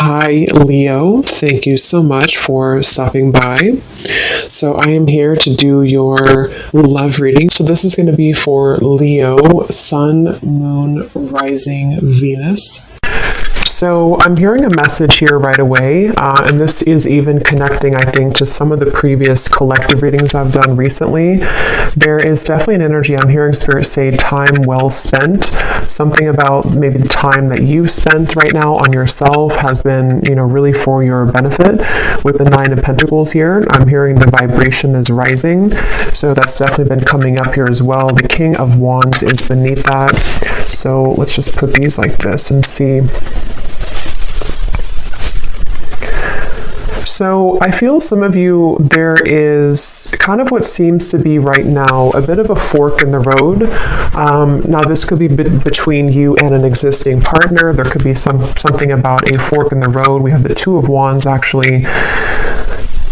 Hi, Leo. Thank you so much for stopping by. So, I am here to do your love reading. So, this is going to be for Leo, Sun, Moon, Rising, Venus. So I'm hearing a message here right away, and this is even connecting, I think, to some of the previous collective readings I've done recently. There is definitely an energy. I'm hearing Spirit say time well spent. Something about maybe the time that you've spent right now on yourself has been, really for your benefit. With the Nine of Pentacles here, I'm hearing the vibration is rising. So that's definitely been coming up here as well. The King of Wands is beneath that. So let's just put these like this and see. So I feel some of you, there is kind of what seems to be right now a bit of a fork in the road. Now this could be between you and an existing partner. There could be something about a fork in the road. We have the Two of Wands actually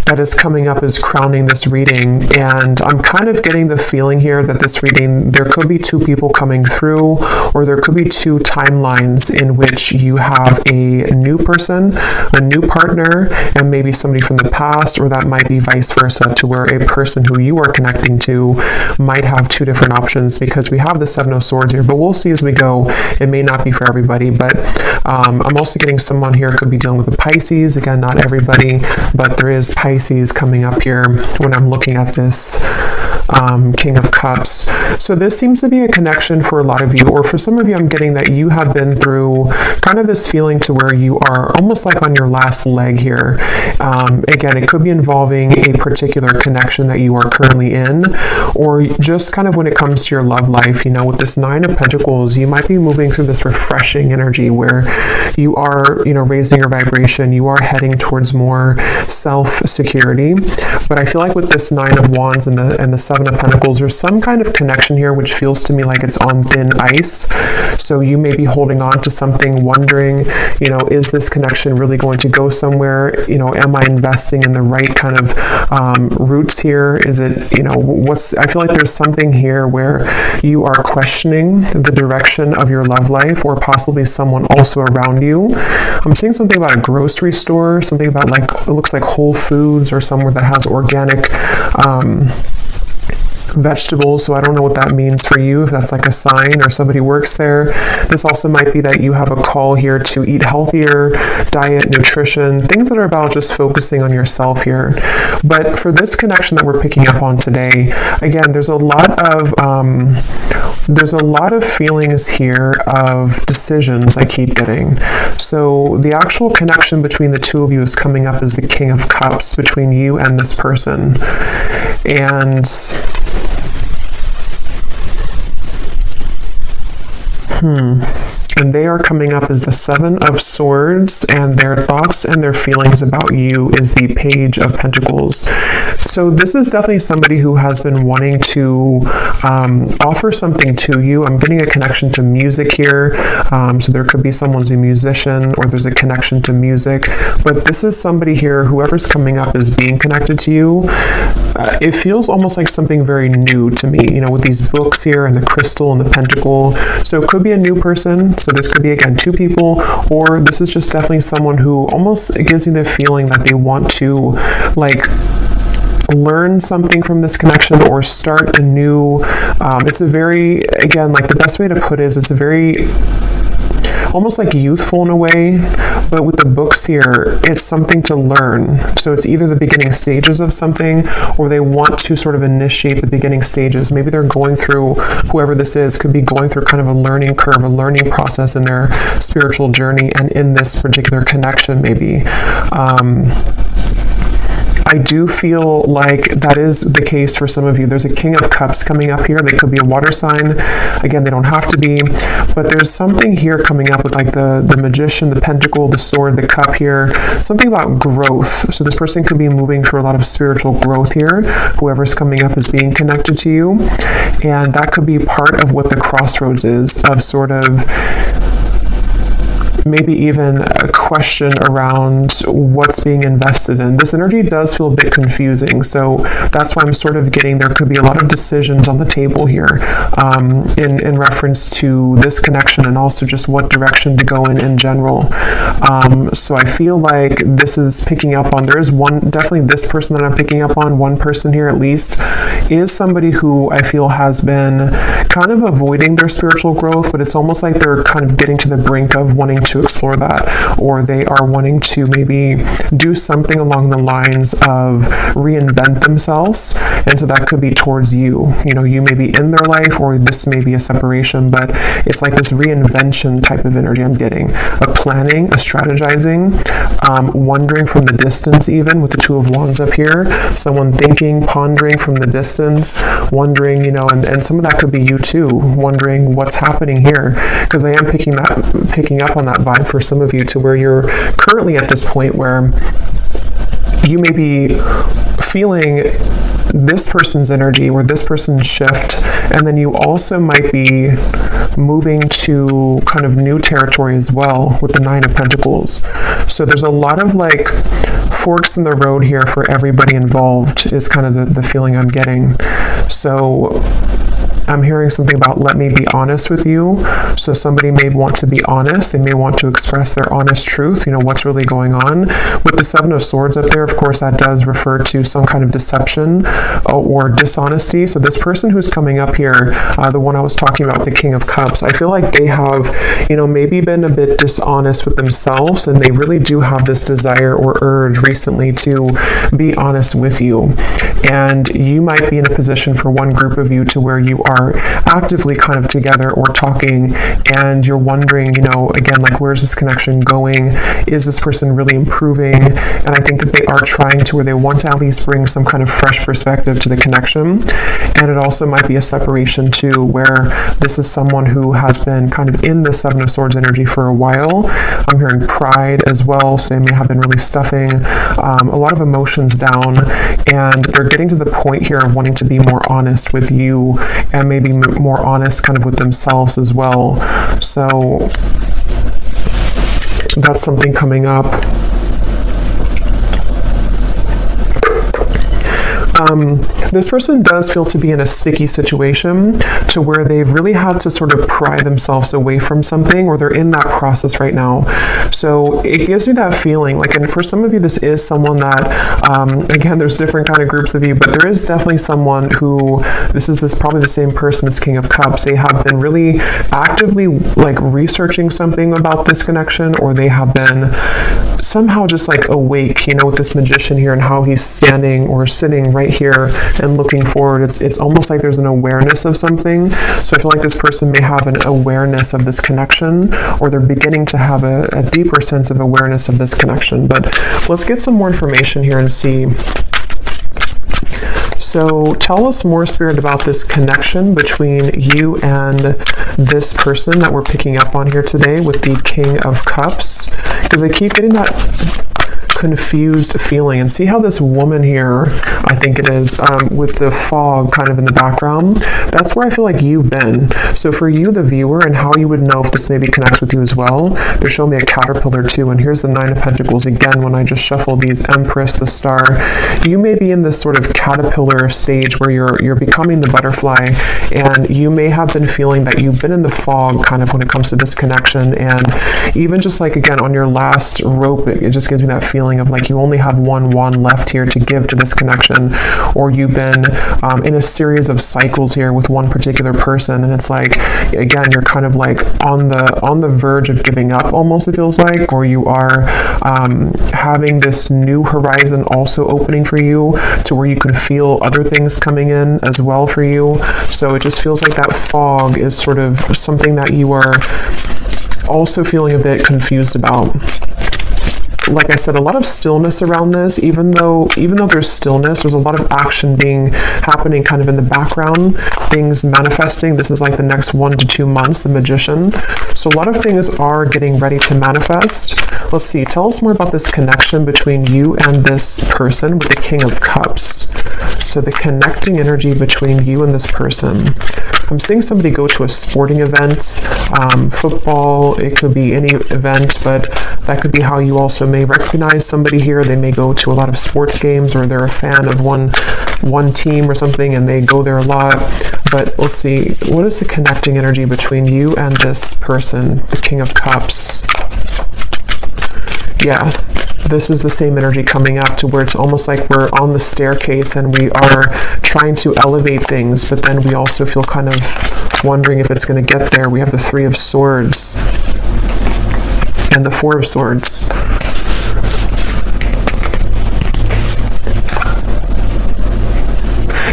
that is coming up as crowning this reading, and I'm kind of getting the feeling here that this reading, there could be two people coming through, or there could be two timelines in which you have a new person, a new partner, and maybe somebody from the past, or that might be vice versa, to where a person who you are connecting to might have two different options, because we have the Seven of Swords here, but we'll see as we go. It may not be for everybody, but I'm also getting someone here could be dealing with the Pisces. Again, not everybody, but there is Pisces coming up here when I'm looking at this King of Cups. So this seems to be a connection for a lot of you, or for some of you, I'm getting that you have been through kind of this feeling to where you are almost like on your last leg here. Again, it could be involving a particular connection that you are currently in, or just kind of when it comes to your love life, with this Nine of Pentacles, you might be moving through this refreshing energy where you are, raising your vibration, you are heading towards more self-security. But I feel like with this Nine of Wands and the Seven of Pentacles, there's some kind of connection here which feels to me like it's on thin ice. So you may be holding on to something, wondering, is this connection really going to go somewhere? Am I investing in the right kind of roots here? Is it, I feel like there's something here where you are questioning the direction of your love life, or possibly someone also around you. I'm seeing something about a grocery store, something about it looks like Whole Foods, or somewhere that has organic vegetables. So I don't know what that means for you, if that's like a sign or somebody works there. This also might be that you have a call here to eat healthier, diet, nutrition, things that are about just focusing on yourself here. But for this connection that we're picking up on today, again, there's a lot of feelings here of decisions I keep getting. So the actual connection between the two of you is coming up as the King of Cups between you and this person. And they are coming up as the Seven of Swords, and their thoughts and their feelings about you is the Page of Pentacles. So this is definitely somebody who has been wanting to offer something to you. I'm getting a connection to music here. So there could be someone who's a musician, or there's a connection to music. But this is somebody here, whoever's coming up as being connected to you. It feels almost like something very new to me, with these books here and the crystal and the pentacle. So it could be a new person. So this could be, again, two people, or this is just definitely someone who almost gives me the feeling that they want to, learn something from this connection, or start a new, it's a very, again, the best way to put it is it's a very, almost like youthful in a way, but with the books here, it's something to learn. So it's either the beginning stages of something, or they want to sort of initiate the beginning stages. Maybe they're going through, whoever this is, could be going through kind of a learning curve, a learning process in their spiritual journey, and in this particular connection, maybe. I do feel like that is the case for some of you. There's a King of Cups coming up here. They could be a water sign. Again, they don't have to be, but there's something here coming up with the Magician, the Pentacle, the Sword, the Cup here. Something about growth. So this person could be moving through a lot of spiritual growth here, whoever's coming up as being connected to you. And that could be part of what the crossroads is, of sort of maybe even question around what's being invested in. This energy does feel a bit confusing, so that's why I'm sort of getting there could be a lot of decisions on the table here in reference to this connection and also just what direction to go in general. So I feel like this is picking up on, there is definitely this person that I'm picking up on, one person here at least, is somebody who I feel has been kind of avoiding their spiritual growth, but it's almost like they're kind of getting to the brink of wanting to explore that, or they are wanting to maybe do something along the lines of reinvent themselves. And so that could be towards you. You know, you may be in their life, or this may be a separation, but it's like this reinvention type of energy I'm getting. A planning, a strategizing, wondering from the distance even, with the Two of Wands up here. Someone thinking, pondering from the distance, wondering, you know, and some of that could be you too, wondering what's happening here. Because I am picking up on that vibe for some of you, to where you're currently at this point where you may be feeling this person's energy or this person's shift, and then you also might be moving to kind of new territory as well with the Nine of Pentacles. So there's a lot of like forks in the road here for everybody involved, is kind of the feeling I'm getting. So I'm hearing something about, let me be honest with you. So somebody may want to be honest. They may want to express their honest truth, you know, what's really going on. With the Seven of Swords up there, of course, that does refer to some kind of deception or dishonesty. So this person who's coming up here, the one I was talking about, the King of Cups, I feel like they have, you know, maybe been a bit dishonest with themselves, and they really do have this desire or urge recently to be honest with you. And you might be in a position for one group of you to where you are actively kind of together or talking, and you're wondering, you know, again, like, where's this connection going? Is this person really improving? And I think that they are trying to, where they want to at least bring some kind of fresh perspective to the connection. And it also might be a separation too, where this is someone who has been kind of in the Seven of Swords energy for a while. I'm hearing pride as well, so they may have been really stuffing a lot of emotions down, and they're getting to the point here of wanting to be more honest with you, and maybe more honest kind of with themselves as well. So that's something coming up. This person does feel to be in a sticky situation, to where they've really had to sort of pry themselves away from something, or they're in that process right now. So it gives me that feeling, like, and for some of you, this is someone that, again, there's different kind of groups of you, but there is definitely someone who, this probably the same person as King of Cups. They have been really actively like researching something about this connection, or they have been somehow just like awake, you know, with this Magician here and how he's standing or sitting right here and looking forward. It's almost like there's an awareness of something. So I feel like this person may have an awareness of this connection, or they're beginning to have a deeper sense of awareness of this connection. But let's get some more information here and see. So tell us more, Spirit, about this connection between you and this person that we're picking up on here today with the King of Cups, because I keep getting that confused feeling. And see how this woman here, I think it is, with the fog kind of in the background, that's where I feel like you've been. So for you, the viewer, and how you would know if this maybe connects with you as well, they're showing me a caterpillar too, and here's the Nine of Pentacles again. When I just shuffle these, Empress, the Star, you may be in this sort of caterpillar stage where you're becoming the butterfly, and you may have been feeling that you've been in the fog kind of when it comes to this connection. And even just like, again, on your last rope, it just gives me that feeling of like you only have one wand left here to give to this connection, or you've been in a series of cycles here with one particular person, and it's like, again, you're kind of like on the verge of giving up, almost, it feels like, or you are having this new horizon also opening for you, to where you can feel other things coming in as well for you. So it just feels like that fog is sort of something that you are also feeling a bit confused about. Like I said, a lot of stillness around this. Even though there's stillness, there's a lot of action happening kind of in the background, things manifesting. This is like the next 1 to 2 months, the Magician. So a lot of things are getting ready to manifest. Let's see, tell us more about this connection between you and this person with the King of Cups. So the connecting energy between you and this person. I'm seeing somebody go to a sporting event, football, it could be any event, but that could be how you also may recognize somebody here. They may go to a lot of sports games, or they're a fan of one team or something and they go there a lot. But let's see, what is the connecting energy between you and this person? The King of Cups. Yeah, this is the same energy coming up to where it's almost like we're on the staircase and we are trying to elevate things, but then we also feel kind of wondering if it's going to get there. We have the Three of Swords and the Four of Swords.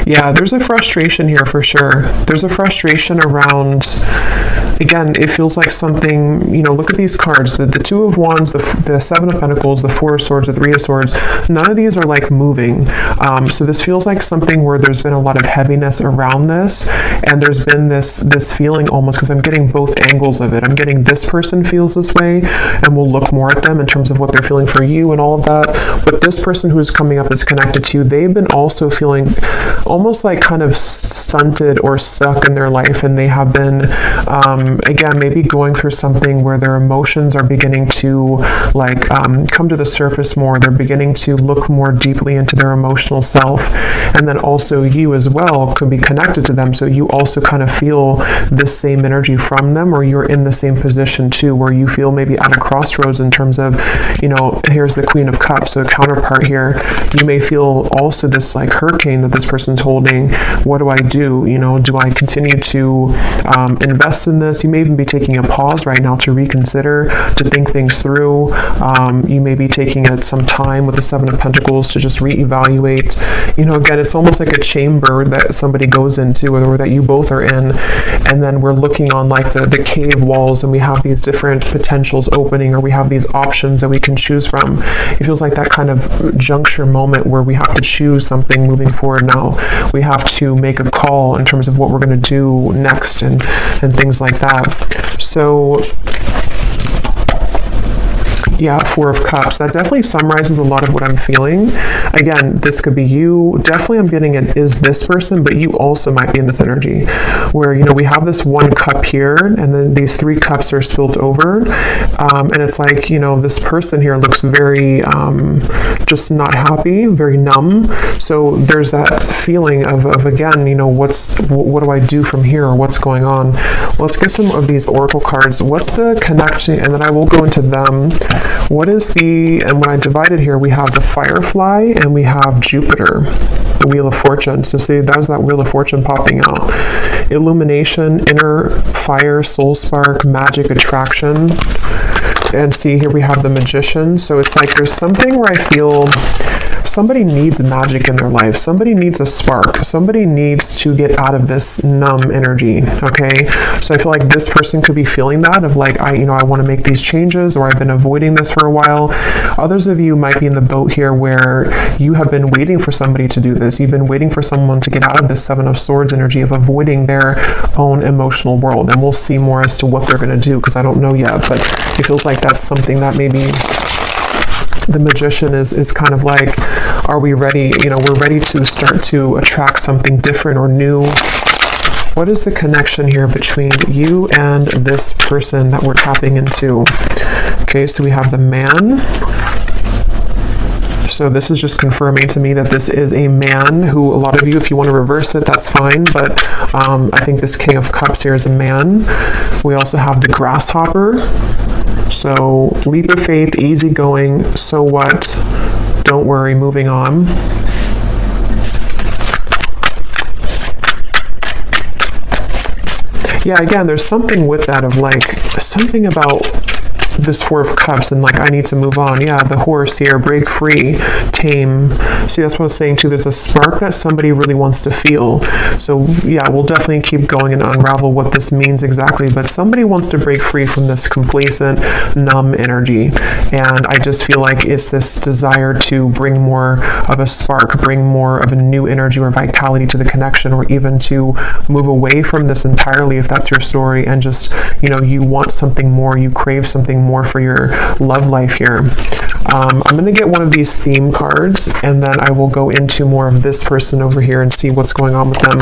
Yeah, there's a frustration here for sure. There's a frustration around, again, it feels like something, look at these cards, the Two of Wands, the Seven of Pentacles, the Four of Swords, the Three of Swords. None of these are like moving. So this feels like something where there's been a lot of heaviness around this, and there's been this feeling almost, because I'm getting both angles of it. I'm getting this person feels this way, and we'll look more at them in terms of what they're feeling for you and all of that. But this person who's coming up is connected to you. They've been also feeling almost like kind of stunted or stuck in their life, and they have been again, maybe going through something where their emotions are beginning to come to the surface more. They're beginning to look more deeply into their emotional self. And then also you as well could be connected to them. So you also kind of feel this same energy from them, or you're in the same position too, where you feel maybe at a crossroads in terms of, here's the Queen of Cups, so the counterpart here. You may feel also this like hurricane that this person's holding. What do I do? Do I continue to invest in this? You may even be taking a pause right now to reconsider, to think things through. You may be taking some time with the Seven of Pentacles to just reevaluate. Again, it's almost like a chamber that somebody goes into, or that you both are in, and then we're looking on like the cave walls, and we have these different potentials opening, or we have these options that we can choose from. It feels like that kind of juncture moment where we have to choose something moving forward now. We have to make a call in terms of what we're going to do next, and things like that. So yeah, Four of Cups. That definitely summarizes a lot of what I'm feeling. Again, this could be you. Definitely I'm getting it is this person, but you also might be in this energy where, we have this one cup here, and then these three cups are spilled over. And it's like, this person here looks very just not happy, very numb. So there's that feeling of again, what do I do from here, or what's going on? Let's get some of these oracle cards. What's the connection? And then I will go into them. What is and when I divide it here, we have the Firefly and we have Jupiter, the Wheel of Fortune. So see, that was that Wheel of Fortune popping out. Illumination, inner fire, soul spark, magic, attraction. And see, here we have the Magician. So it's like there's something where I feel somebody needs magic in their life. Somebody needs a spark. Somebody needs to get out of this numb energy, okay? So I feel like this person could be feeling that of like, I want to make these changes, or I've been avoiding this for a while. Others of you might be in the boat here where you have been waiting for somebody to do this. You've been waiting for someone to get out of this Seven of Swords energy of avoiding their own emotional world. And we'll see more as to what they're going to do, because I don't know yet, but it feels like that's something that maybe the Magician is kind of like, are we ready? We're ready to start to attract something different or new. What is the connection here between you and this person that we're tapping into? Okay, so we have the Man. So this is just confirming to me that this is a man who, a lot of you, if you want to reverse it, that's fine. But I think this King of Cups here is a man. We also have the Grasshopper. So leap of faith, easygoing, so what? Don't worry, moving on. Yeah, again, there's something with that of like, something about this Four of Cups and like, I need to move on. Yeah, the Horse here, break free, tame. See, that's what I was saying too. There's a spark that somebody really wants to feel. So yeah, we'll definitely keep going and unravel what this means exactly. But somebody wants to break free from this complacent, numb energy. And I just feel like it's this desire to bring more of a spark, bring more of a new energy or vitality to the connection, or even to move away from this entirely if that's your story, and just, you want something more, you crave something more. more for your love life here. I'm going to get one of these theme cards, and then I will go into more of this person over here and see what's going on with them.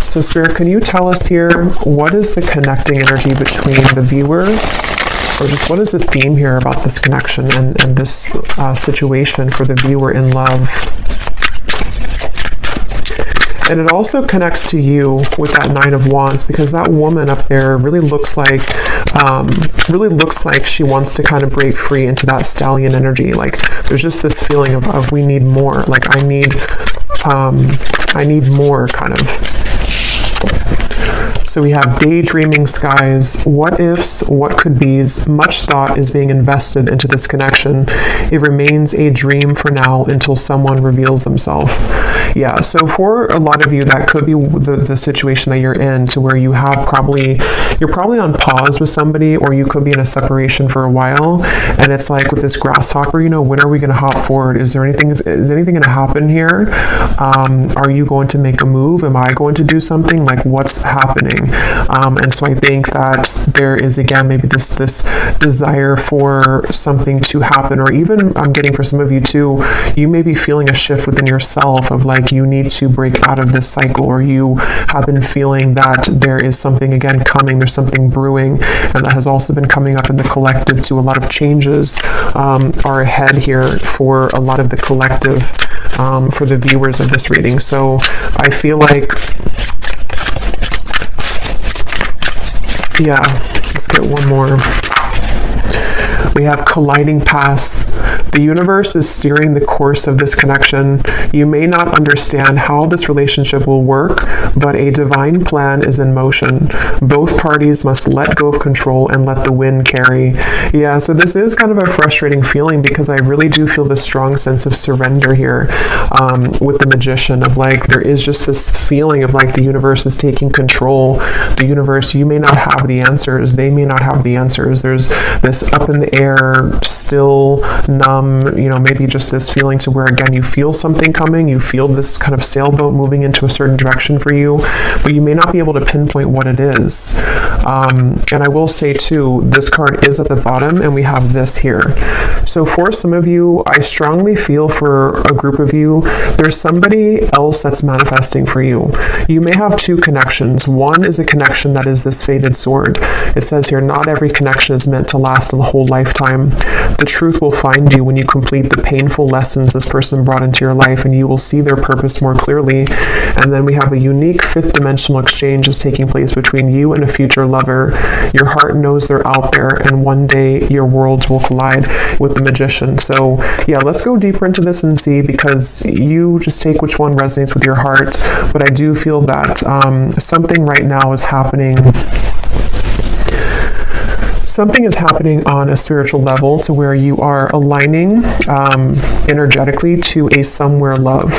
So Spirit, can you tell us here, what is the connecting energy between the viewer, or just what is the theme here about this connection and this situation for the viewer in love? And it also connects to you with that Nine of Wands, because that woman up there really looks like she wants to kind of break free into that stallion energy. Like there's just this feeling of we need more. Like I need more kind of. So we have daydreaming skies, what ifs, what could be's, much thought is being invested into this connection. It remains a dream for now until someone reveals themselves. Yeah, so for a lot of you, that could be the situation that you're in, to where you're probably on pause with somebody, or you could be in a separation for a while, and it's like with this grasshopper, when are we going to hop forward? Is anything going to happen here? Are you going to make a move? Am I going to do something? Like what's happening? And so I think that there is, again, maybe this desire for something to happen, or even I'm getting for some of you too, you may be feeling a shift within yourself of like you need to break out of this cycle, or you have been feeling that there is something again coming, there's something brewing, and that has also been coming up in the collective too. A lot of changes are ahead here for a lot of the collective, for the viewers of this reading. So I feel like, yeah, let's get one more. We have colliding paths. The universe is steering the course of this connection. You may not understand how this relationship will work, but a divine plan is in motion. Both parties must let go of control and let the wind carry. Yeah, so this is kind of a frustrating feeling, because I really do feel this strong sense of surrender here with the Magician, of like there is just this feeling of like the universe is taking control. The universe, you may not have the answers, they may not have the answers. There's this up in the air, still, numb, maybe just this feeling to where, again, you feel something coming, you feel this kind of sailboat moving into a certain direction for you, but you may not be able to pinpoint what it is. And I will say too, this card is at the bottom, and we have this here. So for some of you, I strongly feel for a group of you, there's somebody else that's manifesting for you. You may have two connections. One is a connection that is this fated sword. It says here, not every connection is meant to last a whole lifetime. The truth will find you when you complete the painful lessons this person brought into your life, and you will see their purpose more clearly. And then we have a unique fifth dimensional exchange is taking place between you and a future lover. Your heart knows they're out there, and one day your worlds will collide with the Magician. So yeah, let's go deeper into this and see, because you just take which one resonates with your heart. But I do feel that something right now is happening. Something is happening on a spiritual level to where you are aligning energetically to a somewhere love.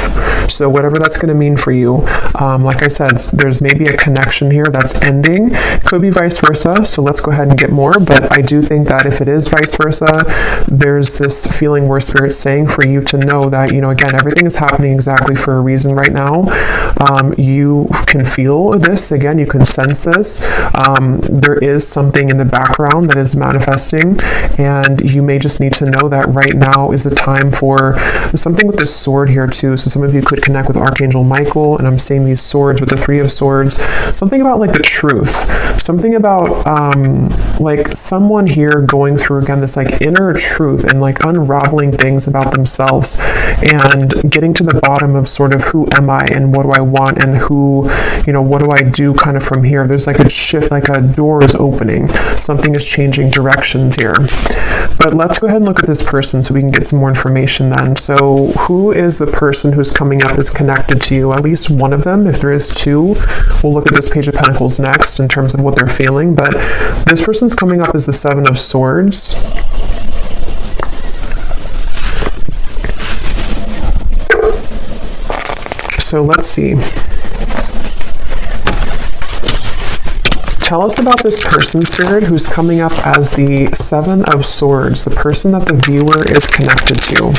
So whatever that's going to mean for you, like I said, there's maybe a connection here that's ending. Could be vice versa. So let's go ahead and get more. But I do think that if it is vice versa, there's this feeling where Spirit's saying for you to know that, again, everything is happening exactly for a reason right now. You can feel this. Again, you can sense this. There is something in the background that is manifesting, and you may just need to know that right now is a time for something with this sword here too. So some of you could connect with Archangel Michael, and I'm seeing these swords with the Three of Swords. Something about like the truth, something about like someone here going through again this like inner truth and like unraveling things about themselves and getting to the bottom of sort of who am I and what do I want and who, what do I do kind of from here. There's like a shift, like a door is opening, something is changing directions here. But let's go ahead and look at this person so we can get some more information then. So who is the person who's coming up as connected to you? At least one of them. If there is two, we'll look at this Page of Pentacles next in terms of what they're feeling. But this person's coming up as the Seven of Swords. So let's see. Tell us about this person, Spirit, who's coming up as the Seven of Swords, the person that the viewer is connected to.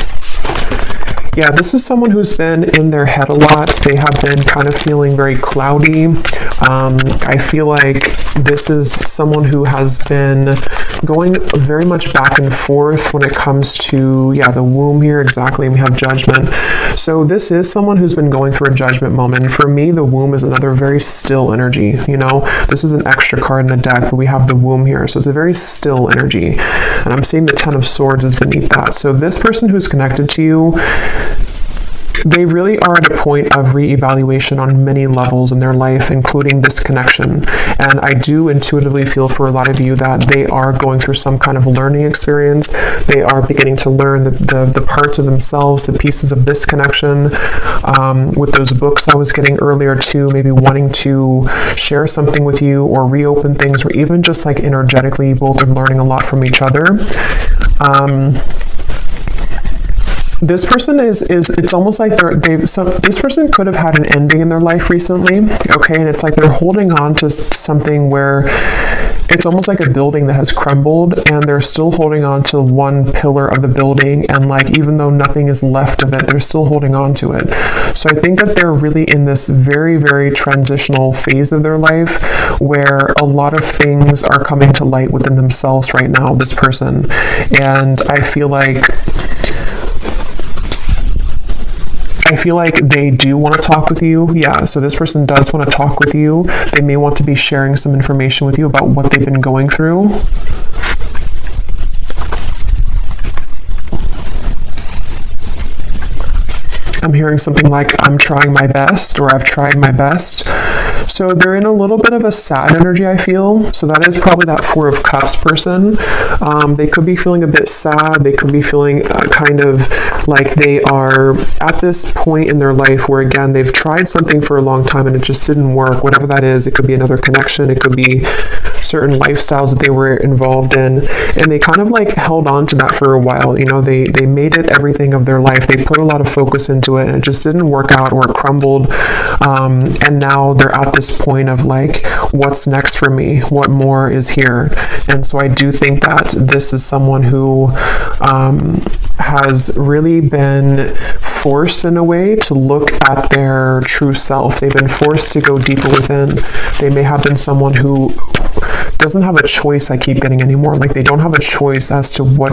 Yeah, this is someone who's been in their head a lot. They have been kind of feeling very cloudy. I feel like this is someone who has been going very much back and forth when it comes to, the womb here, exactly. We have judgment. So this is someone who's been going through a judgment moment. For me, the womb is another very still energy. This is an extra card in the deck, but we have the womb here. So it's a very still energy. And I'm seeing the Ten of Swords is beneath that. So this person who's connected to you, they really are at a point of reevaluation on many levels in their life, including this connection. And I do intuitively feel for a lot of you that they are going through some kind of learning experience. They are beginning to learn the parts of themselves, the pieces of this connection. With those books I was getting earlier too, maybe wanting to share something with you or reopen things, or even just like energetically, you both are learning a lot from each other. This person it's almost like this person could have had an ending in their life recently, okay? And it's like they're holding on to something where it's almost like a building that has crumbled, and they're still holding on to one pillar of the building, and like even though nothing is left of it, they're still holding on to it. So I think that they're really in this very, very transitional phase of their life where a lot of things are coming to light within themselves right now, this person. And I feel like they do want to talk with you. Yeah, so this person does want to talk with you. They may want to be sharing some information with you about what they've been going through. I'm hearing something like, I'm trying my best, or I've tried my best. So they're in a little bit of a sad energy, I feel. So that is probably that Four of Cups person. They could be feeling a bit sad. They could be feeling kind of like they are at this point in their life where, again, they've tried something for a long time and it just didn't work. Whatever that is, it could be another connection. It could be certain lifestyles that they were involved in. And they kind of like held on to that for a while. They made it everything of their life. They put a lot of focus into it and it just didn't work out, or it crumbled. And now they're at this point of like, what's next for me? What more is here? And so I do think that this is someone who has really been forced in a way to look at their true self. They've been forced to go deeper within. They may have been someone who doesn't have a choice, I keep getting anymore. Like they don't have a choice as to what,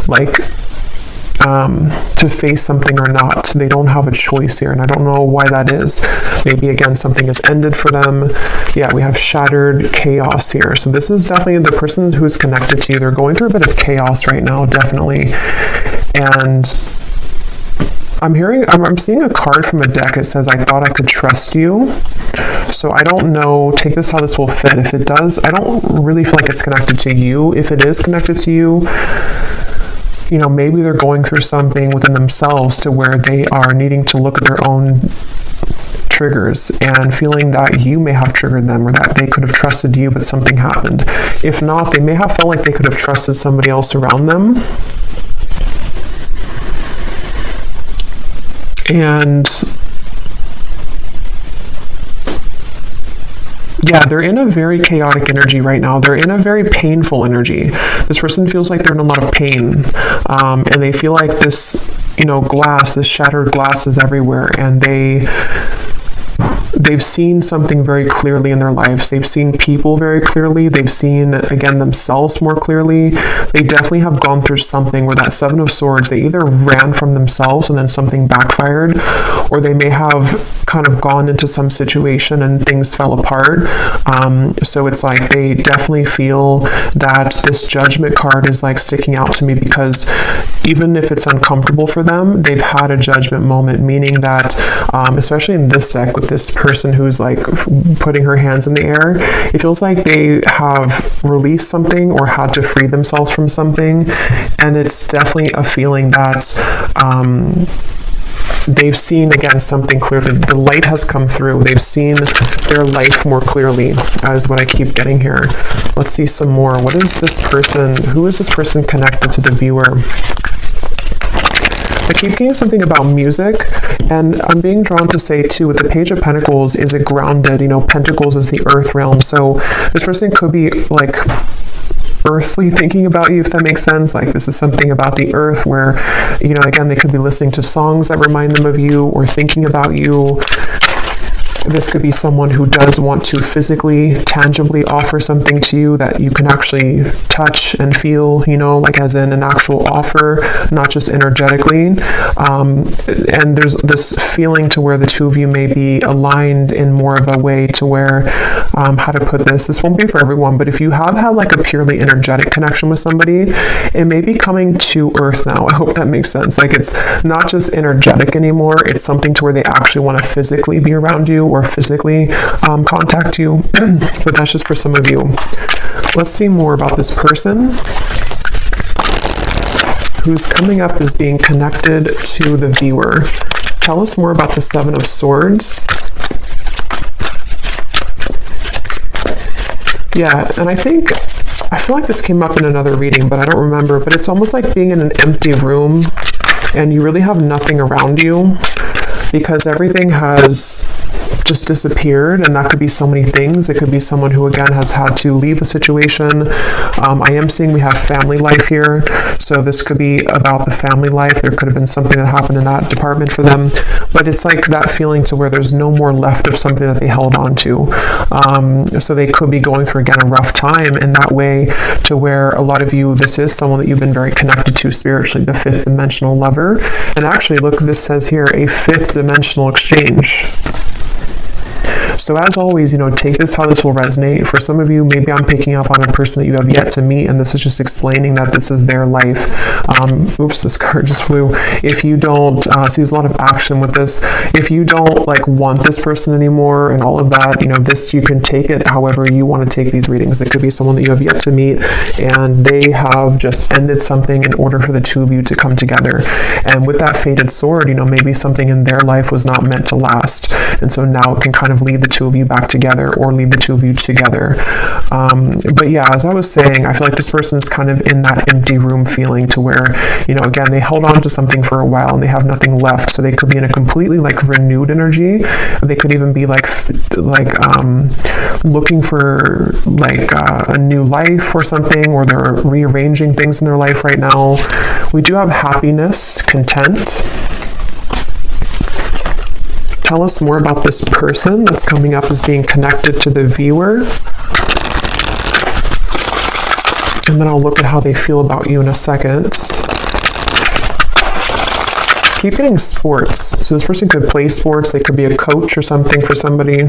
like, to face something or not. They don't have a choice here, and I don't know why that is. Maybe, again, something has ended for them. Yeah, we have shattered chaos here. So this is definitely the person who's connected to you. They're going through a bit of chaos right now, definitely. And I'm seeing a card from a deck. It says, I thought I could trust you. So I don't know, take this how this will fit. If it does, I don't really feel like it's connected to you. If it is connected to you, maybe they're going through something within themselves to where they are needing to look at their own triggers and feeling that you may have triggered them, or that they could have trusted you, but something happened. If not, they may have felt like they could have trusted somebody else around them. And yeah, they're in a very chaotic energy right now. They're in a very painful energy. This person feels like they're in a lot of pain. And they feel like this, glass, this shattered glass is everywhere. And they've seen something very clearly in their lives. They've seen people very clearly. They've seen, again, themselves more clearly. They definitely have gone through something where that Seven of Swords, they either ran from themselves and then something backfired, or they may have kind of gone into some situation and things fell apart. So it's like they definitely feel that this Judgment card is like sticking out to me, because even if it's uncomfortable for them, they've had a judgment moment, meaning that, especially in this deck with this person who's like putting her hands in the air, it feels like they have released something or had to free themselves from something. And it's definitely a feeling that they've seen, again, something clearly. The light has come through. They've seen their life more clearly, is what I keep getting here. Let's see some more. What is this person? Who is this person connected to the viewer? I keep getting something about music, and I'm being drawn to say, too, with the Page of Pentacles, is it grounded? Pentacles is the earth realm, so this person could be, like, earthly thinking about you, if that makes sense. Like this is something about the earth where, again, they could be listening to songs that remind them of you or thinking about you. This could be someone who does want to physically, tangibly offer something to you that you can actually touch and feel, like as in an actual offer, not just energetically. And there's this feeling to where the two of you may be aligned in more of a way to where, how to put this won't be for everyone, but if you have had like a purely energetic connection with somebody, it may be coming to earth now. I hope that makes sense. Like it's not just energetic anymore. It's something to where they actually want to physically be around you or physically contact you, but that's just for some of you. Let's see more about this person who's coming up as being connected to the viewer. Tell us more about the Seven of Swords. Yeah, and I feel like this came up in another reading, but I don't remember, but it's almost like being in an empty room and you really have nothing around you because everything has just disappeared, and that could be so many things. It could be someone who again has had to leave a situation. I am seeing we have family life here, so this could be about the family life. There could have been something that happened in that department for them, but it's like that feeling to where there's no more left of something that they held on to. So they could be going through again a rough time in that way, to where a lot of you, this is someone that you've been very connected to spiritually, the fifth dimensional lover. And actually, look, this says here, a fifth dimensional exchange. So as always, take this how this will resonate. For some of you, maybe I'm picking up on a person that you have yet to meet, and this is just explaining that this is their life. Oops, this card just flew. If you don't, see there's a lot of action with this. If you don't want this person anymore and all of that, this, you can take it however you want to take these readings. It could be someone that you have yet to meet, and they have just ended something in order for the two of you to come together. And with that fated sword, maybe something in their life was not meant to last, and so now it can kind of lead the two of you back together or lead the two of you together. But yeah, as I was saying, I feel like this person is kind of in that empty room feeling to where, again, they held on to something for a while and they have nothing left. So they could be in a completely renewed energy. They could even be looking for a new life or something, or they're rearranging things in their life right now. We do have happiness, content. Tell us more about this person that's coming up as being connected to the viewer. And then I'll look at how they feel about you in a second. Keep getting sports. So this person could play sports. They could be a coach or something for somebody.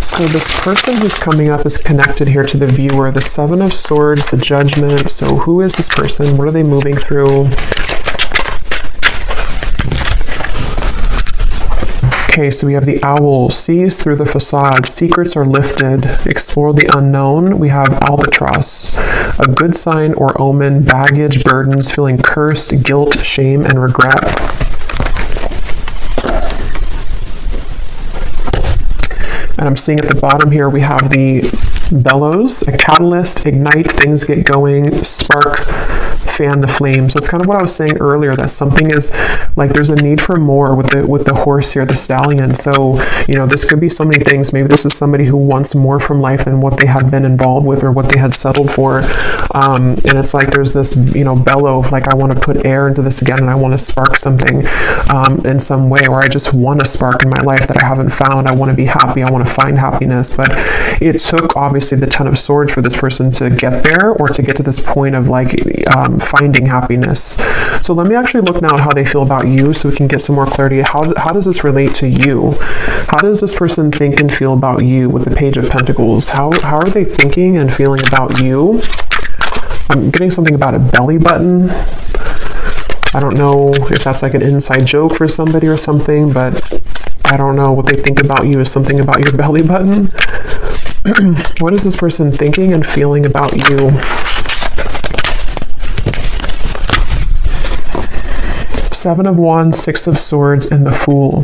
So this person who's coming up is connected here to the viewer, the Seven of Swords, the Judgment. So who is this person? What are they moving through? Okay, so we have the Owl, sees through the facade, secrets are lifted, explore the unknown. We have Albatross, a good sign or omen, baggage, burdens, feeling cursed, guilt, shame, and regret. And I'm seeing at the bottom here, we have the Bellows, a catalyst, ignite, things get going, spark, fan the flames. That's kind of what I was saying earlier, that something is there's a need for more with the horse here, the stallion. So, this could be so many things. Maybe this is somebody who wants more from life than what they had been involved with or what they had settled for. And it's there's this, bellow of I want to put air into this again, and I want to spark something in some way, or I just want a spark in my life that I haven't found. I want to be happy. I want to find happiness. But it took obviously the Ten of Swords for this person to get there, or to get to this point of finding happiness. So let me actually look now at how they feel about you, so we can get some more clarity. How does this relate to you? How does this person think and feel about you with the Page of Pentacles? How are they thinking and feeling about you? I'm getting something about a belly button. I don't know if that's an inside joke for somebody or something, but I don't know. What they think about you is something about your belly button. What is this person thinking and feeling about you? Seven of Wands, Six of Swords, and the Fool.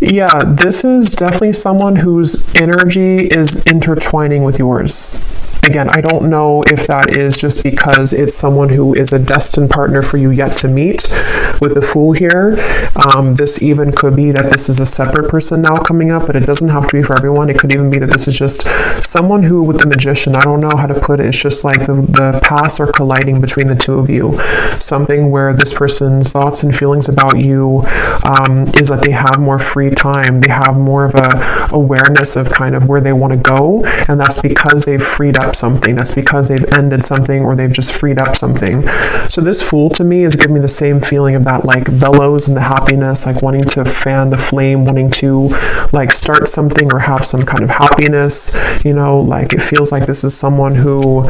Yeah, this is definitely someone whose energy is intertwining with yours. Again, I don't know if that is just because it's someone who is a destined partner for you yet to meet with the Fool here. This even could be that this is a separate person now coming up, but it doesn't have to be for everyone. It could even be that this is just someone who, with the Magician, I don't know how to put it. It's just like the paths are colliding between the two of you. Something where this person's thoughts and feelings about you is that they have more free time. They have more of a awareness of kind of where they want to go, and that's because they've freed up something. That's because they've ended something, or they've just freed up something. So this Fool to me is giving me the same feeling of that like bellows and the happiness, like wanting to fan the flame, wanting to like start something or have some kind of happiness, you know, like it feels like this is someone who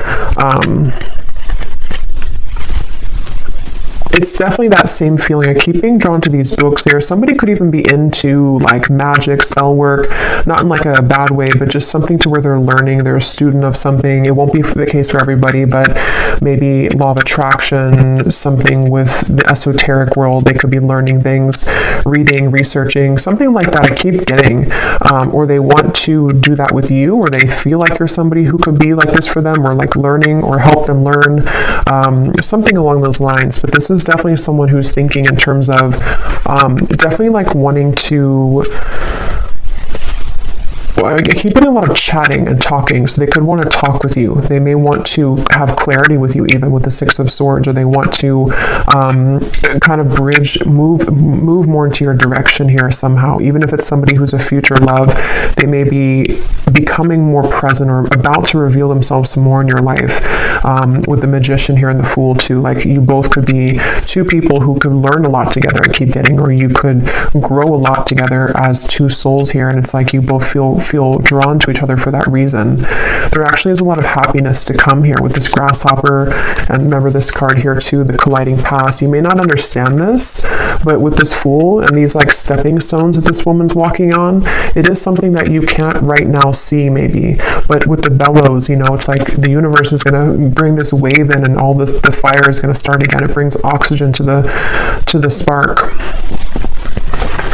it's definitely that same feeling. I keep being drawn to these books here. Somebody could even be into like magic, spell work, not in like a bad way, but just something to where they're learning, they're a student of something. It won't be the case for everybody, but maybe law of attraction, something with the esoteric world. They could be learning things, reading, researching, something like that. I keep getting, or they want to do that with you, or they feel like you're somebody who could be like this for them, or like learning or help them learn, something along those lines. But this is definitely someone who's thinking in terms of definitely like wanting to, I keep getting a lot of chatting and talking, so they could want to talk with you. They may want to have clarity with you, even with the Six of Swords, or they want to kind of move more into your direction here somehow. Even if it's somebody who's a future love, they may be becoming more present or about to reveal themselves some more in your life. With the Magician here and the Fool too, like you both could be two people who could learn a lot together, I keep getting, or you could grow a lot together as two souls here, and it's like you both feel drawn to each other for that reason. There actually is a lot of happiness to come here with this Grasshopper, and remember this card here too, the colliding paths. You may not understand this, but with this Fool and these like stepping stones that this woman's walking on, it is something that you can't right now see maybe, but with the bellows, you know, it's like the universe is going to bring this wave in, and all this, the fire is going to start again. It brings oxygen to the spark.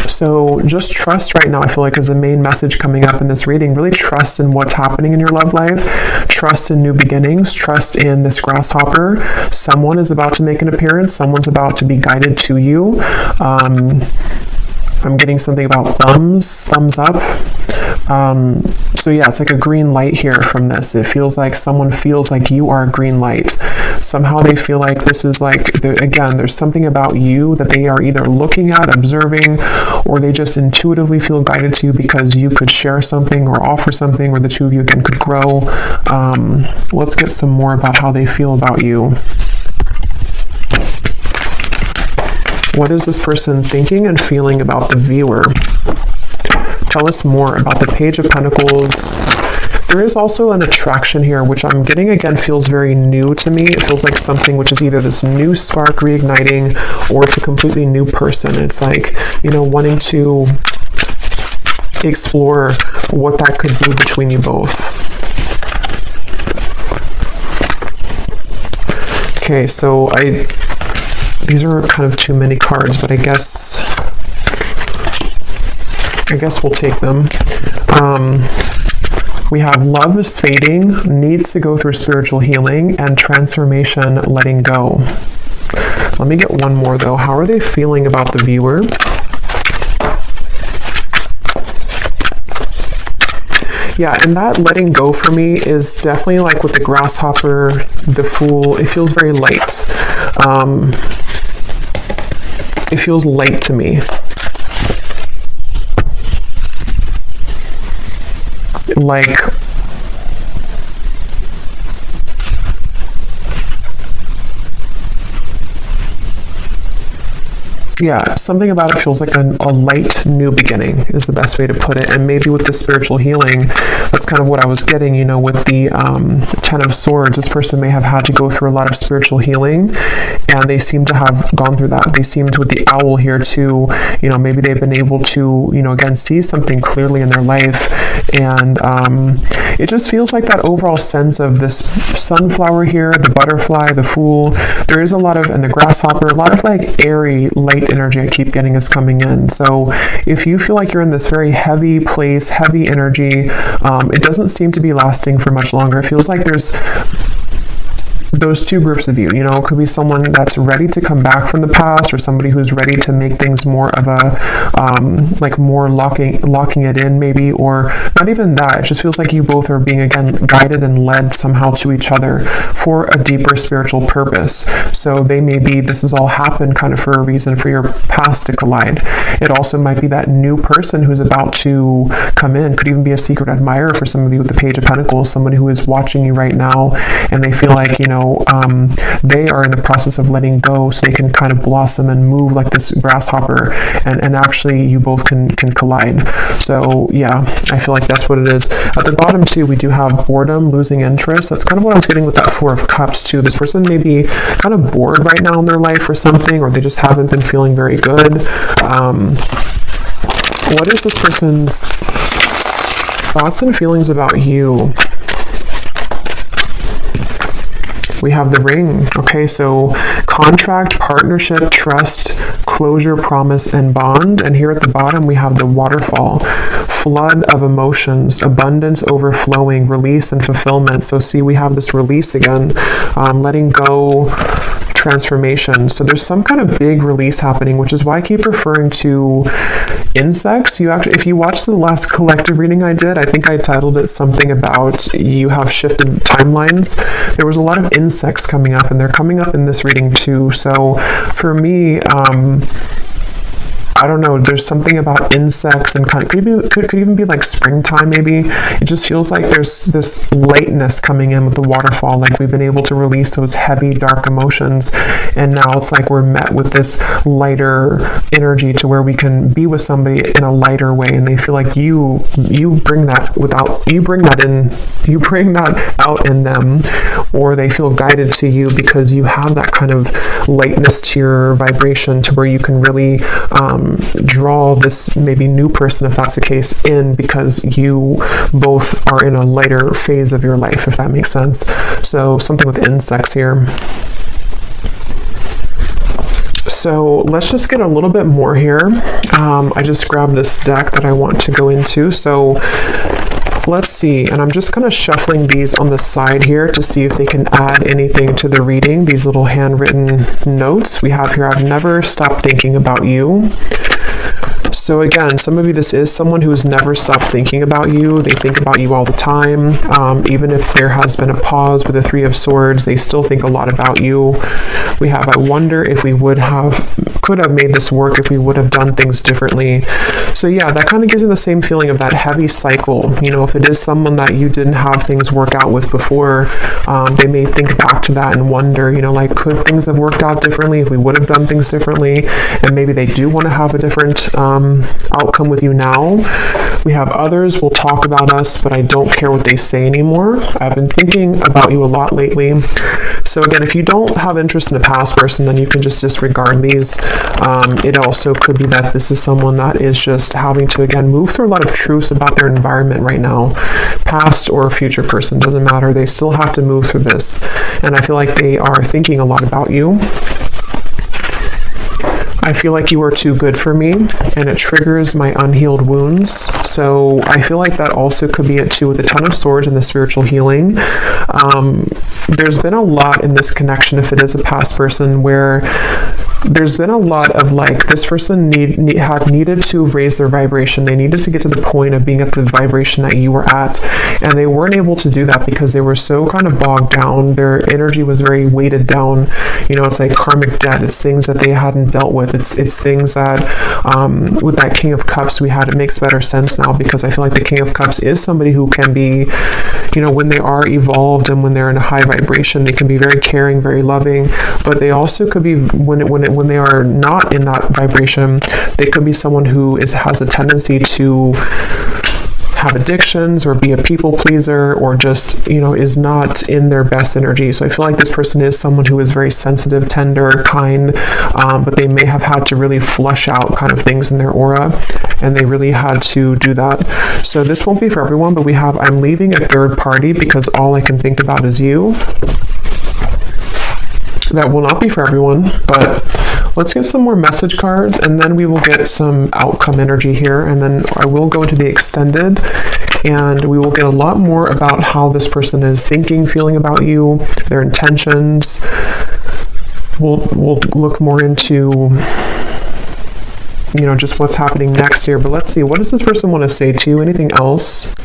So just trust right now, I feel like, is the main message coming up in this reading. Really trust in what's happening in your love life. Trust in new beginnings. Trust in this Grasshopper. Someone is about to make an appearance. Someone's about to be guided to you. I'm getting something about thumbs up. So yeah, it's like a green light here from this. It feels like someone feels like you are a green light. Somehow they feel like this is like, again, there's something about you that they are either looking at, observing, or they just intuitively feel guided to you because you could share something or offer something, or the two of you again could grow. Let's get some more about how they feel about you. What is this person thinking and feeling about the viewer? Tell us more about the Page of Pentacles. There is also an attraction here, which I'm getting, again, feels very new to me. It feels like something which is either this new spark reigniting, or it's a completely new person. It's like, you know, wanting to explore what that could be between you both. Okay, so these are kind of too many cards, but I guess we'll take them. We have love is fading, needs to go through spiritual healing, and transformation, letting go. Let me get one more though. How are they feeling about the viewer? Yeah, and that letting go for me is definitely like with the Grasshopper, the Fool, it feels very light. It feels light to me. Like, yeah, something about it feels like a light new beginning is the best way to put it. And maybe with the spiritual healing, that's kind of what I was getting, you know, with the Ten of Swords. This person may have had to go through a lot of spiritual healing, and they seem to have gone through that. They seemed, with the Owl here too, you know, maybe they've been able to, you know, again, see something clearly in their life. And it just feels like that overall sense of this sunflower here, the butterfly, the Fool. There is a lot of, and the Grasshopper, a lot of like airy, light energy I keep getting is coming in. So if you feel like you're in this very heavy place, heavy energy, it doesn't seem to be lasting for much longer. It feels like there's those two groups of you, you know, it could be someone that's ready to come back from the past, or somebody who's ready to make things more of a, like more locking it in maybe, or not even that. It just feels like you both are being, again, guided and led somehow to each other for a deeper spiritual purpose. So this has all happened kind of for a reason, for your past to collide. It also might be that new person who's about to come in, could even be a secret admirer for some of you with the Page of Pentacles, somebody who is watching you right now, and they feel like, you know, they are in the process of letting go so they can kind of blossom and move like this grasshopper, and actually you both can collide. So yeah, I feel like that's what it is. At the bottom too, we do have boredom, losing interest. That's kind of what I was getting with that Four of Cups too. This person may be kind of bored right now in their life or something, or they just haven't been feeling very good. What is this person's thoughts and feelings about you? We have the Ring. Okay, so contract, partnership, trust, closure, promise, and bond. And here at the bottom, we have the Waterfall. Flood of emotions, abundance, overflowing, release, and fulfillment. So see, we have this release again, letting go, transformation. So there's some kind of big release happening, which is why I keep referring to insects. If you watched the last collective reading I did, I think I titled it something about you have shifted timelines. There was a lot of insects coming up, and they're coming up in this reading too. So for me, I don't know, there's something about insects, and kind of could even be like springtime maybe. It just feels like there's this lightness coming in with the Waterfall, like we've been able to release those heavy dark emotions, and now it's like we're met with this lighter energy to where we can be with somebody in a lighter way, and they feel like you bring that out in them, or they feel guided to you because you have that kind of lightness to your vibration, to where you can really draw this maybe new person, if that's the case, in, because you both are in a lighter phase of your life, if that makes sense. So something with insects here. So let's just get a little bit more here. I just grabbed this deck that I want to go into. So let's see, and I'm just kind of shuffling these on the side here to see if they can add anything to the reading. These little handwritten notes we have here. I've never stopped thinking about you. So again, some of you, this is someone who's never stopped thinking about you. They think about you all the time. Even if there has been a pause with the Three of Swords, they still think a lot about you. We have, I wonder if we could have made this work if we would have done things differently. So yeah, that kind of gives you the same feeling of that heavy cycle. You know, if it is someone that you didn't have things work out with before, they may think back to that and wonder, you know, like, could things have worked out differently if we would have done things differently? And maybe they do want to have a different outcome with you now. We have others will talk about us, but I don't care what they say anymore. I've been thinking about you a lot lately. So again, if you don't have interest in a past person, then you can just disregard these. It also could be that this is someone that is just having to, again, move through a lot of truths about their environment right now. Past or future person, doesn't matter. They still have to move through this. And I feel like they are thinking a lot about you. I feel like you are too good for me, and it triggers my unhealed wounds. So I feel like that also could be it too, with the Ton of Swords and the spiritual healing. There's been a lot in this connection, if it is a past person, where there's been a lot of like, this person had needed to raise their vibration. They needed to get to the point of being at the vibration that you were at, and they weren't able to do that because they were so kind of bogged down. Their energy was very weighted down. You know, it's like karmic debt. It's things that they hadn't dealt with. It's things that, with that King of Cups we had, it makes better sense now, because I feel like the King of Cups is somebody who can be, you know, when they are evolved and when they're in a high vibration, they can be very caring, very loving, but they also could be, when they are not in that vibration, they could be someone who has a tendency to have addictions or be a people pleaser, or just, you know, is not in their best energy. So I feel like this person is someone who is very sensitive, tender, kind, but they may have had to really flush out kind of things in their aura, and they really had to do that. So this won't be for everyone, but we have, I'm leaving a third party because all I can think about is you. That will not be for everyone, but Let's get some more message cards, and then we will get some outcome energy here, and then I will go into the extended, and we will get a lot more about how this person is thinking, feeling about you, their intentions. We'll look more into, you know, just what's happening next here. But let's see, what does this person want to say to you? Anything else?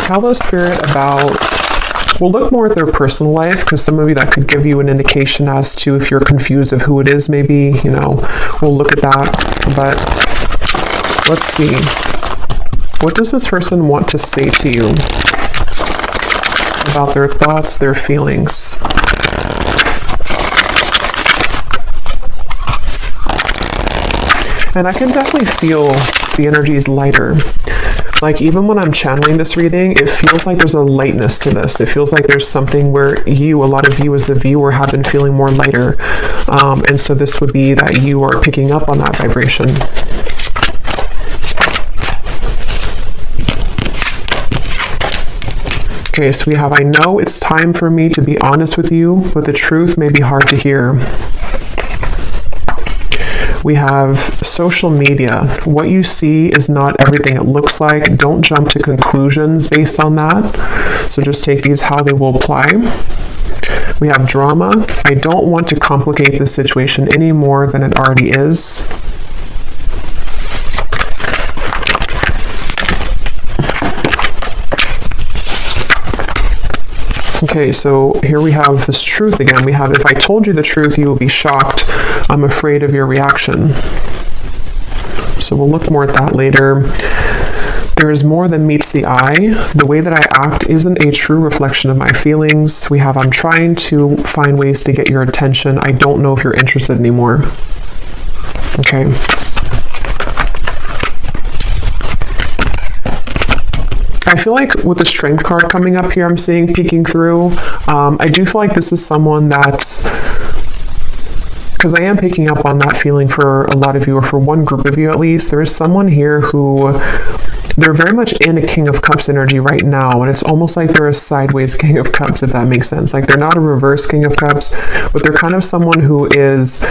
Tell the Spirit about, we'll look more at their personal life, because some of you, that could give you an indication as to if you're confused of who it is, maybe, you know, we'll look at that. But let's see. What does this person want to say to you about their thoughts, their feelings? And I can definitely feel the energies lighter. Like, even when I'm channeling this reading, it feels like there's a lightness to this. It feels like there's something where you, a lot of you as the viewer, have been feeling more lighter. And so this would be that you are picking up on that vibration. Okay, so we have, I know it's time for me to be honest with you, but the truth may be hard to hear. We have social media. What you see is not everything it looks like. Don't jump to conclusions based on that. So just take these how they will apply. We have drama. I don't want to complicate the situation any more than it already is. Okay, so here we have this truth again. We have, if I told you the truth, you will be shocked. I'm afraid of your reaction. So we'll look more at that later. There is more than meets the eye. The way that I act isn't a true reflection of my feelings. We have, I'm trying to find ways to get your attention. I don't know if you're interested anymore. Okay. I feel like with the Strength card coming up here, I'm seeing peeking through. I do feel like this is someone that's, because I am picking up on that feeling for a lot of you, or for one group of you at least. There is someone here who, they're very much in a King of Cups energy right now, and it's almost like they're a sideways King of Cups, if that makes sense. Like, they're not a reverse King of Cups, but they're kind of someone who is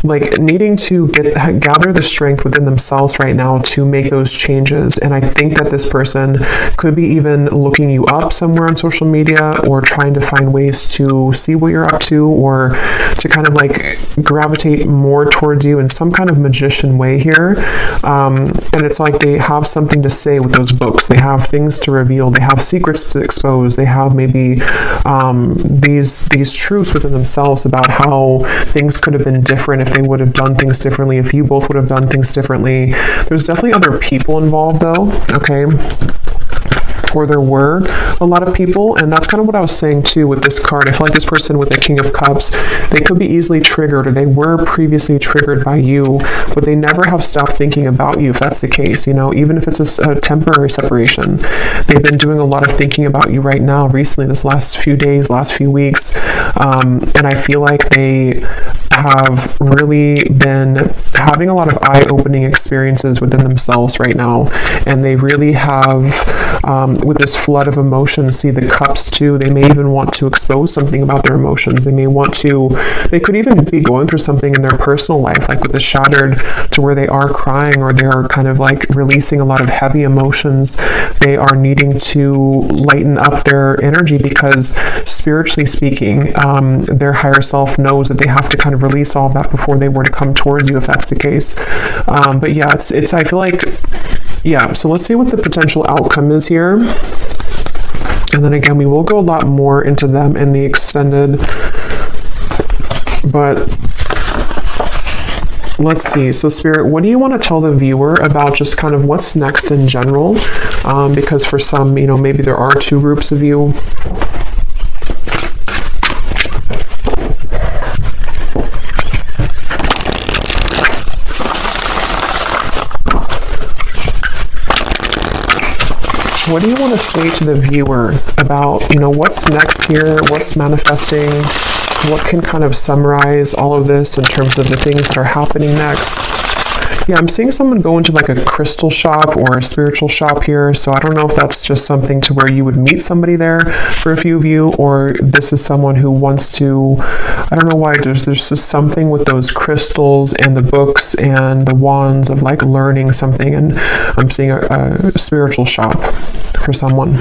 like needing to gather the strength within themselves right now to make those changes. And I think that this person could be even looking you up somewhere on social media, or trying to find ways to see what you're up to, or to kind of like gravitate more towards you in some kind of magician way here. And it's like they have something to say with those books. They have things to reveal. They have secrets to expose. They have maybe these truths within themselves about how things could have been different if they would have done things differently, if you both would have done things differently. There's definitely other people involved though, okay? Or there were a lot of people, and that's kind of what I was saying too with this card. I feel like this person with the King of Cups, they could be easily triggered, or they were previously triggered by you, but they never have stopped thinking about you, if that's the case, you know, even if it's a temporary separation. They've been doing a lot of thinking about you right now, recently, this last few days, last few weeks, and I feel like they have really been having a lot of eye-opening experiences within themselves right now, and they really have, with this flood of emotions, see the cups too, they may even want to expose something about their emotions. They may want to, they could even be going through something in their personal life, like with the shattered, to where they are crying, or they are kind of like releasing a lot of heavy emotions. They are needing to lighten up their energy, because spiritually speaking, their higher self knows that they have to kind of release all of that before they were to come towards you, if that's the case. But yeah, it's I feel like, yeah, so let's see what the potential outcome is here. And then again, we will go a lot more into them in the extended, but let's see. So Spirit, what do you want to tell the viewer about just kind of what's next in general? Because for some, you know, maybe there are two groups of you. What do you want to say to the viewer about, you know, what's next here, what's manifesting, what can kind of summarize all of this in terms of the things that are happening next? Yeah, I'm seeing someone go into like a crystal shop or a spiritual shop here. So I don't know if that's just something to where you would meet somebody there for a few of you, or this is someone who wants to, I don't know why, there's just something with those crystals and the books and the wands of like learning something. And I'm seeing a spiritual shop for someone.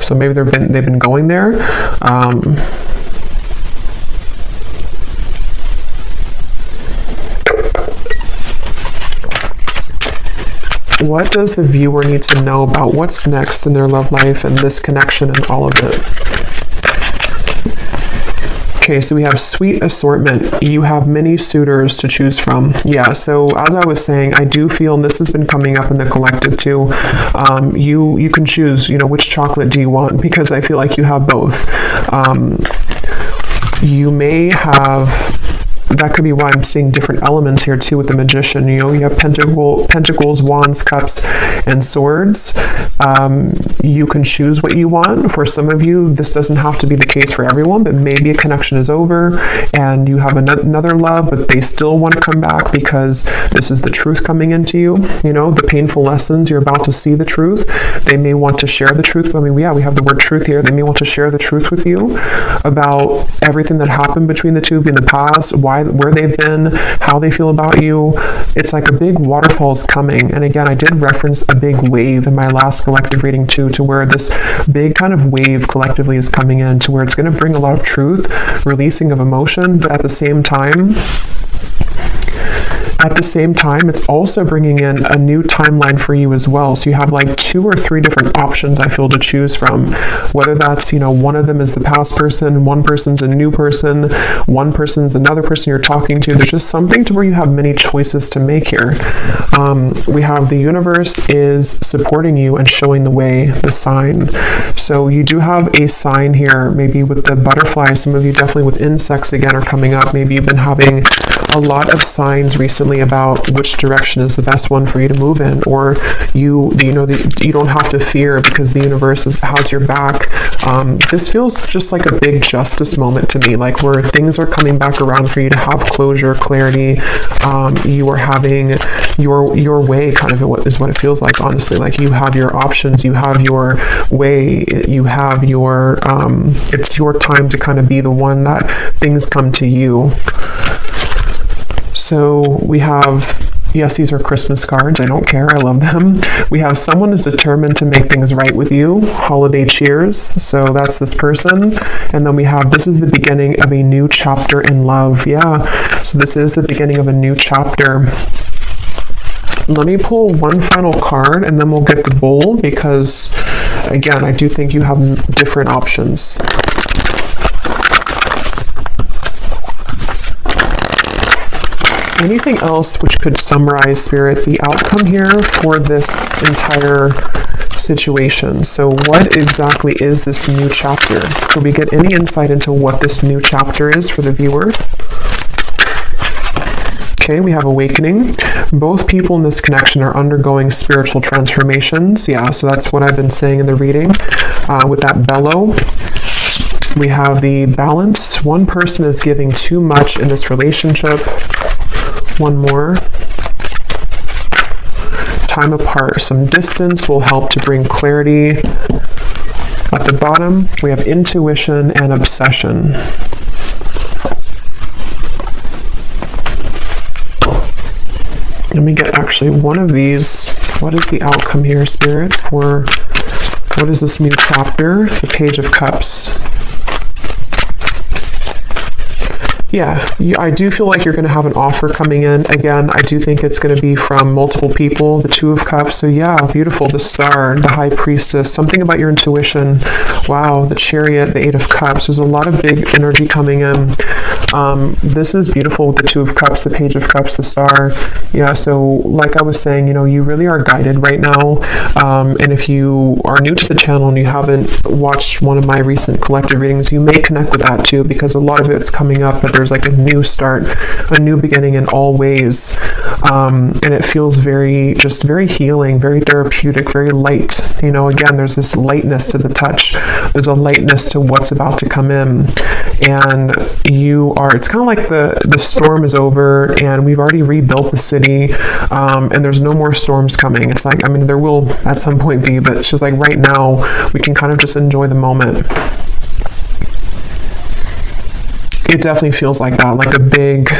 So maybe they've been going there. What does the viewer need to know about what's next in their love life and this connection and all of it? Okay, so we have sweet assortment. You have many suitors to choose from. Yeah, so as I was saying, I do feel, and this has been coming up in the collective too, you can choose, which chocolate do you want, because I feel like you have both. You may have, that could be why I'm seeing different elements here too with the magician. You have pentacles, wands, cups, and swords. You can choose what you want. For some of you, this doesn't have to be the case for everyone, but maybe a connection is over and you have another love, but they still want to come back because this is the truth coming into you. The painful lessons, you're about to see the truth. They may want to share the truth. We have the word truth here. They may want to share the truth with you about everything that happened between the two of you in the past, where they've been, how they feel about you. It's like a big waterfall is coming. And again, I did reference a big wave in my last collective reading too, to where this big kind of wave collectively is coming in, to where it's going to bring a lot of truth, releasing of emotion, but at the same time, it's also bringing in a new timeline for you as well. So you have like 2 or 3 different options, I feel, to choose from. Whether that's, one of them is the past person, one person's a new person, one person's another person you're talking to. There's just something to where you have many choices to make here. We have the universe is supporting you and showing the way, the sign. So you do have a sign here, maybe with the butterflies. Some of you definitely with insects again are coming up. Maybe you've been having a lot of signs recently about which direction is the best one for you to move in, or you don't have to fear because the universe has your back. This feels just like a big justice moment to me, like where things are coming back around for you to have closure, clarity. You are having your way, kind of is what it feels like, honestly. Like you have your options, you have your way, you have your it's your time to kind of be the one that things come to you. So we have, yes, these are Christmas cards. I don't care. I love them. We have someone is determined to make things right with you. Holiday cheers. So that's this person. And then we have, this is the beginning of a new chapter in love. Yeah. So this is the beginning of a new chapter. Let me pull one final card and then we'll get the bowl, because again, I do think you have different options. Anything else which could summarize, Spirit, the outcome here for this entire situation? So what exactly is this new chapter? Could we get any insight into what this new chapter is for the viewer? Okay, we have awakening. Both people in this connection are undergoing spiritual transformations. Yeah, so that's what I've been saying in the reading with that bellow. We have the balance. One person is giving too much in this relationship. One more. Time apart. Some distance will help to bring clarity. At the bottom, we have intuition and obsession. Let me get actually one of these. What is the outcome here, Spirit, for what is this new chapter? The Page of Cups. Yeah, I do feel like you're going to have an offer coming in. Again, I do think it's going to be from multiple people. The Two of Cups. So yeah, beautiful. The Star, the High Priestess, something about your intuition. Wow, the Chariot, the Eight of Cups. There's a lot of big energy coming in. This is beautiful with the Two of Cups, the Page of Cups, the Star. Yeah, so like I was saying, you really are guided right now. And if you are new to the channel and you haven't watched one of my recent collective readings, you may connect with that too, because a lot of it's coming up, but there's like a new start, a new beginning in all ways. And it feels just very healing, very therapeutic, very light. Again, there's this lightness to the touch. There's a lightness to what's about to come in. And it's kind of like the storm is over and we've already rebuilt the city, and there's no more storms coming. It's like, there will at some point be, but it's just like right now we can kind of just enjoy the moment. It definitely feels like that, like a big,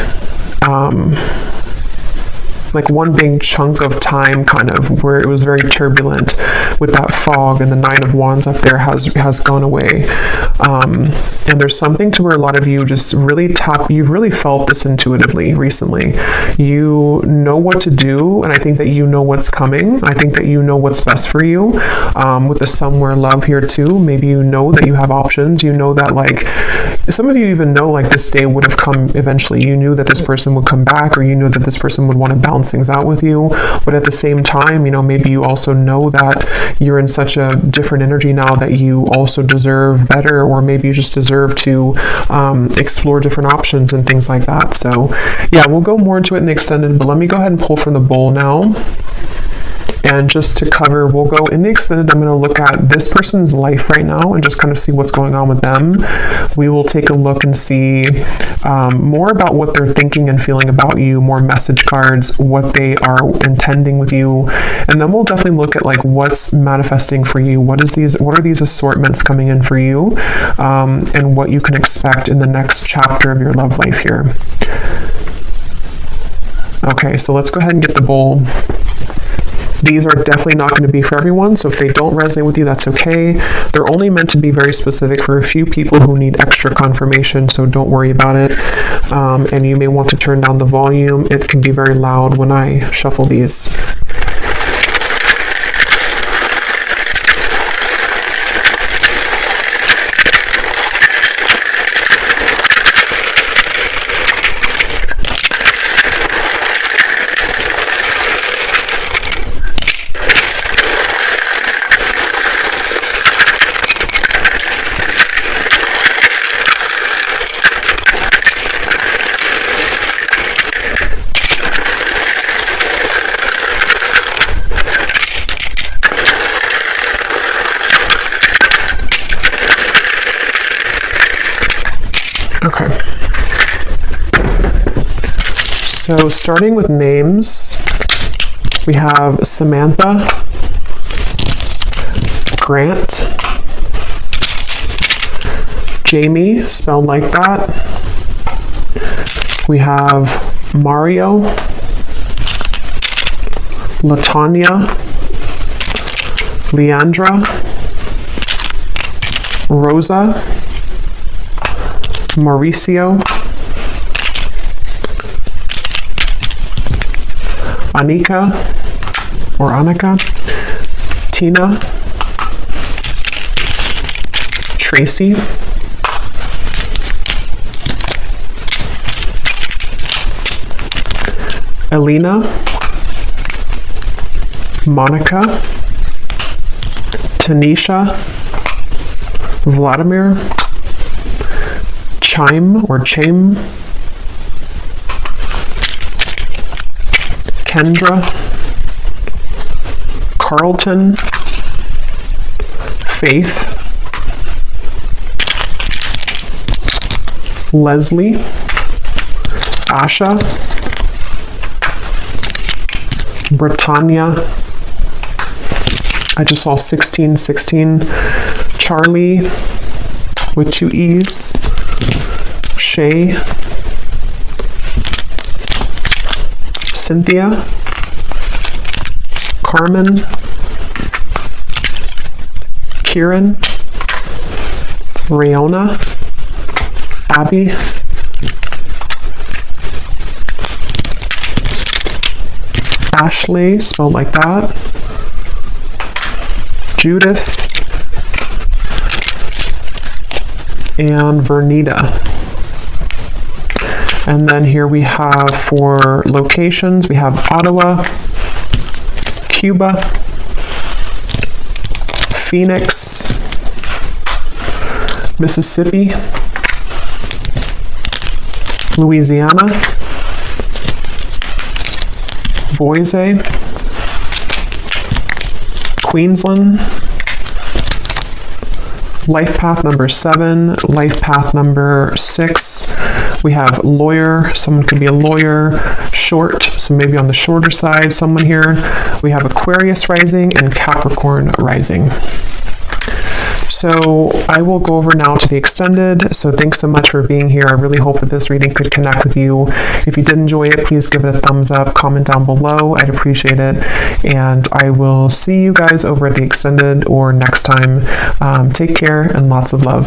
like one big chunk of time kind of where it was very turbulent with that fog, and the Nine of Wands up there has gone away. And there's something to where a lot of you just really you've really felt this intuitively recently. You know what to do, and I think that you know what's coming. I think that you know what's best for you. With the somewhere love here too, maybe you know that you have options. You know that, like, some of you even know, like, this day would have come eventually. You knew that this person would come back, or you knew that this person would want to balance things out with you. But at the same time, maybe you also know that you're in such a different energy now that you also deserve better, or maybe you just deserve to explore different options and things like that. So yeah, we'll go more into it in the extended, but let me go ahead and pull from the bowl now. And just to cover, we'll go in the extended. I'm going to look at this person's life right now and just kind of see what's going on with them. We will take a look and see more about what they're thinking and feeling about you, more message cards, what they are intending with you. And then we'll definitely look at, like, what's manifesting for you. What are these assortments coming in for you? And what you can expect in the next chapter of your love life here. Okay, so let's go ahead and get the bowl. These are definitely not going to be for everyone, so if they don't resonate with you, that's okay. They're only meant to be very specific for a few people who need extra confirmation, so don't worry about it. And you may want to turn down the volume. It can be very loud when I shuffle these. Okay. So starting with names, we have Samantha, Grant, Jamie, spelled like that. We have Mario, Latanya, Leandra, Rosa, Mauricio, Anika, Tina, Tracy, Elena, Monica, Tanisha, Vladimir, Chaim, Kendra, Carlton, Faith, Leslie, Asha, Britannia, I just saw 1616, Charlie, with 2 E's, Shay, Cynthia, Carmen, Kieran, Rayona, Abby, Ashley, spelled like that, Judith, and Vernita. And then here we have for locations, we have Ottawa, Cuba, Phoenix, Mississippi, Louisiana, Boise, Queensland, life path number 7, life path number 6. We have lawyer, someone could be a lawyer, short, so maybe on the shorter side, someone here. We have Aquarius rising and Capricorn rising. So I will go over now to the extended. So thanks so much for being here. I really hope that this reading could connect with you. If you did enjoy it, please give it a thumbs up, comment down below. I'd appreciate it. And I will see you guys over at the extended or next time. Take care and lots of love.